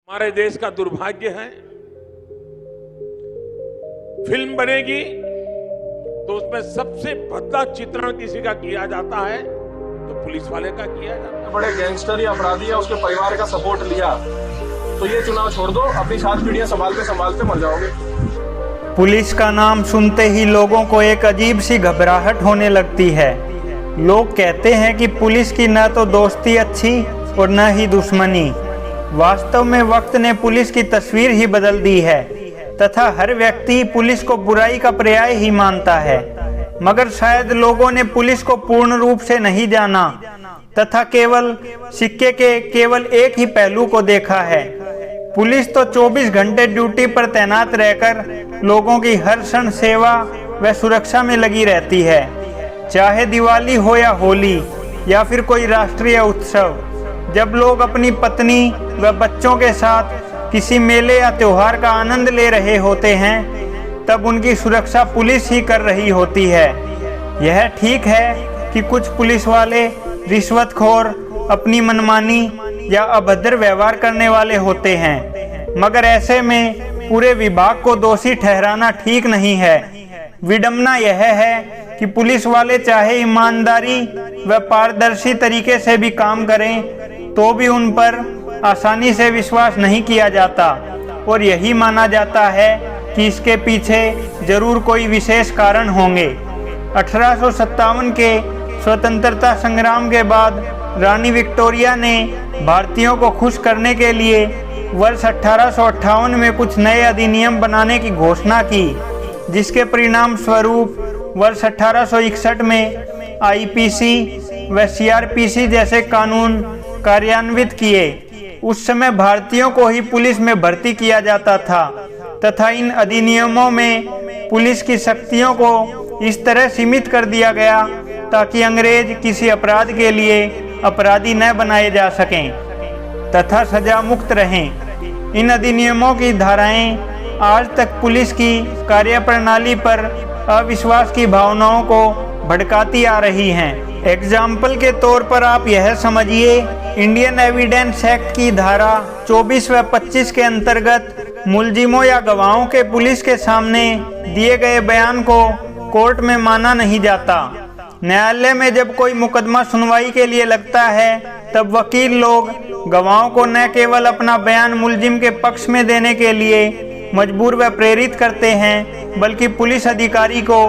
हमारे देश का दुर्भाग्य है, फिल्म बनेगी तो उसमें सबसे भद्दा चित्रण किसी का किया जाता है तो पुलिस वाले का किया जाता है। बड़े गैंगस्टर या अपराधी या उसके परिवार का सपोर्ट लिया तो ये चुनाव छोड़ दो, अपनी 7 पीढ़ियां संभालते संभालते मर जाओगे। पुलिस का नाम सुनते ही लोगों को एक अजीब सी घबराहट होने लगती है। लोग कहते हैं कि पुलिस की न तो दोस्ती अच्छी और न ही दुश्मनी। वास्तव में वक्त ने पुलिस की तस्वीर ही बदल दी है तथा हर व्यक्ति पुलिस को बुराई का पर्याय ही मानता है। मगर शायद लोगों ने पुलिस को पूर्ण रूप से नहीं जाना तथा केवल सिक्के के केवल एक ही पहलू को देखा है। पुलिस तो 24 घंटे ड्यूटी पर तैनात रहकर लोगों की हर क्षण सेवा व सुरक्षा में लगी रहती है, चाहे दिवाली हो या होली या फिर कोई राष्ट्रीय उत्सव। जब लोग अपनी पत्नी व बच्चों के साथ किसी मेले या त्योहार का आनंद ले रहे होते हैं, तब उनकी सुरक्षा पुलिस ही कर रही होती है। यह ठीक है कि कुछ पुलिस वाले रिश्वतखोर, अपनी मनमानी या अभद्र व्यवहार करने वाले होते हैं, मगर ऐसे में पूरे विभाग को दोषी ठहराना ठीक नहीं है। विडंबना यह है कि पुलिस वाले चाहे ईमानदारी व पारदर्शी तरीके से भी काम करें तो भी उन पर आसानी से विश्वास नहीं किया जाता और यही माना जाता है कि इसके पीछे जरूर कोई विशेष कारण होंगे। 1857 के स्वतंत्रता संग्राम के बाद रानी विक्टोरिया ने भारतीयों को खुश करने के लिए वर्ष 1858 में कुछ नए अधिनियम बनाने की घोषणा की, जिसके परिणाम स्वरूप वर्ष 1861 में आईपीसी व सीआरपीसी जैसे कानून कार्यान्वित किए। उस समय भारतीयों को ही पुलिस में भर्ती किया जाता था तथा इन अधिनियमों में पुलिस की शक्तियों को इस तरह सीमित कर दिया गया ताकि अंग्रेज किसी अपराध के लिए अपराधी न बनाए जा सकें तथा सजा मुक्त रहें। इन अधिनियमों की धाराएं आज तक पुलिस की कार्यप्रणाली पर अविश्वास की भावनाओं को भड़काती आ रही हैं। एग्जाम्पल के तौर पर आप यह समझिए, इंडियन एविडेंस एक्ट की धारा 24 व 25 के अंतर्गत मुलजिमों या गवाहों के पुलिस के सामने दिए गए बयान को कोर्ट में माना नहीं जाता। न्यायालय में जब कोई मुकदमा सुनवाई के लिए लगता है तब वकील लोग गवाहों को न केवल अपना बयान मुलजिम के पक्ष में देने के लिए मजबूर व प्रेरित करते हैं, बल्कि पुलिस अधिकारी को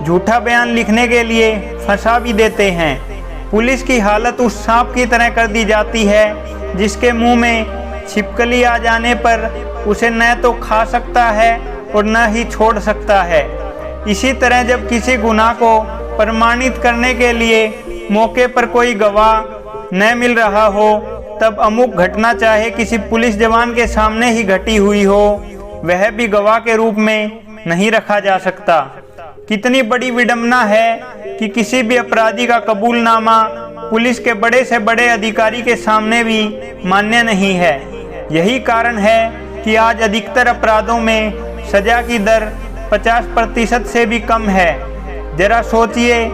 झूठा बयान लिखने के लिए फंसा भी देते हैं। पुलिस की हालत उस सांप की तरह कर दी जाती है जिसके मुंह में छिपकली आ जाने पर उसे न तो खा सकता है और न ही छोड़ सकता है। इसी तरह जब किसी गुनाह को प्रमाणित करने के लिए मौके पर कोई गवाह न मिल रहा हो, तब अमुक घटना चाहे किसी पुलिस जवान के सामने ही घटी हुई हो, वह भी गवाह के रूप में नहीं रखा जा सकता। कितनी बड़ी विडंबना है कि किसी भी अपराधी का कबूलनामा पुलिस के बड़े से बड़े अधिकारी के सामने भी मान्य नहीं है। यही कारण है कि आज अधिकतर अपराधों में सजा की दर 50% से भी कम है। जरा सोचिए,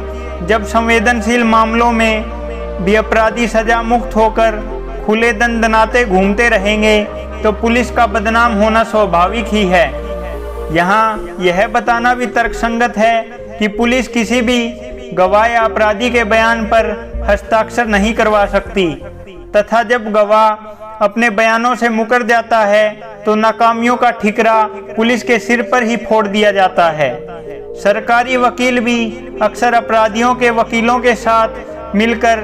जब संवेदनशील मामलों में भी अपराधी सजा मुक्त होकर खुले दंदनाते घूमते रहेंगे तो पुलिस का बदनाम होना स्वाभाविक ही है। यहाँ यह बताना भी तर्कसंगत है कि पुलिस किसी भी गवाह या अपराधी के बयान पर हस्ताक्षर नहीं करवा सकती तथा जब गवाह अपने बयानों से मुकर जाता है तो नाकामियों का ठिकरा पुलिस के सिर पर ही फोड़ दिया जाता है। सरकारी वकील भी अक्सर अपराधियों के वकीलों के साथ मिलकर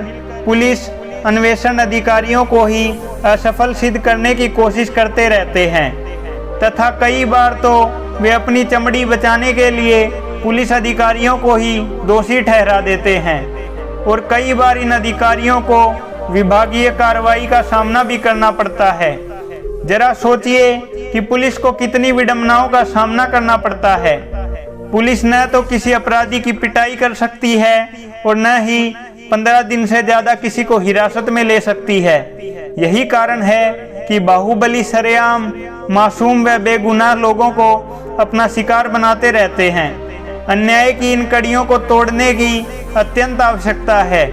पुलिस अन्वेषण अधिकारियों को ही असफल सिद्ध करने की कोशिश करते रहते हैं तथा कई बार तो वे अपनी चमड़ी बचाने के लिए पुलिस अधिकारियों को ही दोषी ठहरा देते हैं और कई बार इन अधिकारियों को विभागीय कार्रवाई का सामना भी करना पड़ता है। जरा सोचिए कि पुलिस को कितनी विडंबनाओं का सामना करना पड़ता है। पुलिस न तो किसी अपराधी की पिटाई कर सकती है और न ही 15 दिन से ज्यादा किसी को हिरासत में ले सकती है। यही कारण है कि बाहुबली सरेआम मासूम व बेगुनाह लोगों को अपना शिकार बनाते रहते हैं। अन्याय की इन कड़ियों को तोड़ने की अत्यंत आवश्यकता है।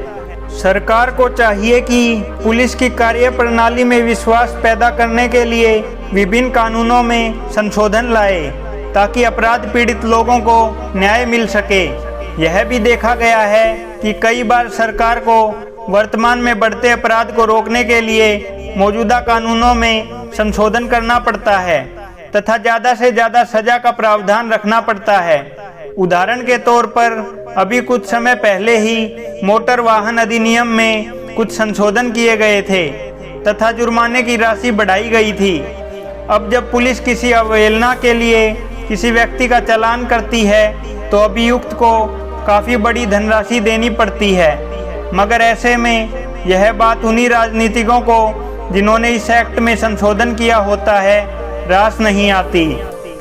सरकार को चाहिए कि पुलिस की कार्यप्रणाली में विश्वास पैदा करने के लिए विभिन्न कानूनों में संशोधन लाए ताकि अपराध पीड़ित लोगों को न्याय मिल सके। यह भी देखा गया है कि कई बार सरकार को वर्तमान में बढ़ते अपराध को रोकने के लिए मौजूदा कानूनों में संशोधन करना पड़ता है तथा ज़्यादा से ज़्यादा सजा का प्रावधान रखना पड़ता है। उदाहरण के तौर पर अभी कुछ समय पहले ही मोटर वाहन अधिनियम में कुछ संशोधन किए गए थे तथा जुर्माने की राशि बढ़ाई गई थी। अब जब पुलिस किसी अवहेलना के लिए किसी व्यक्ति का चालान करती है तो अभियुक्त को काफ़ी बड़ी धनराशि देनी पड़ती है, मगर ऐसे में यह बात उन्हीं राजनीतिकों को जिन्होंने इस एक्ट में संशोधन किया होता है रास नहीं आती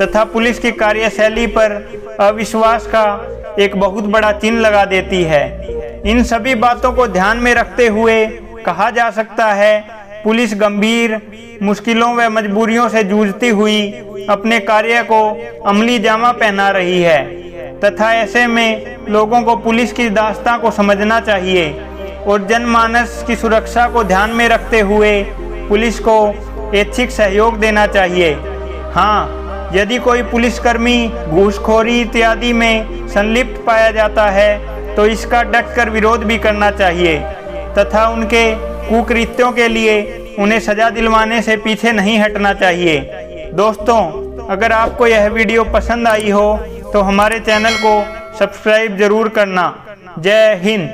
तथा पुलिस की कार्यशैली पर अविश्वास का एक बहुत बड़ा चिन्ह लगा देती है। इन सभी बातों को ध्यान में रखते हुए कहा जा सकता है पुलिस गंभीर मुश्किलों व मजबूरियों से जूझती हुई अपने कार्य को अमली जामा पहना रही है तथा ऐसे में लोगों को पुलिस की दास्तां को समझना चाहिए और जनमानस की सुरक्षा को ध्यान में रखते हुए पुलिस को ऐच्छिक सहयोग देना चाहिए। हाँ, यदि कोई पुलिसकर्मी घूसखोरी इत्यादि में संलिप्त पाया जाता है तो इसका डटकर विरोध भी करना चाहिए तथा उनके कुकृत्यों के लिए उन्हें सजा दिलवाने से पीछे नहीं हटना चाहिए। दोस्तों, अगर आपको यह वीडियो पसंद आई हो तो हमारे चैनल को सब्सक्राइब जरूर करना। जय हिंद।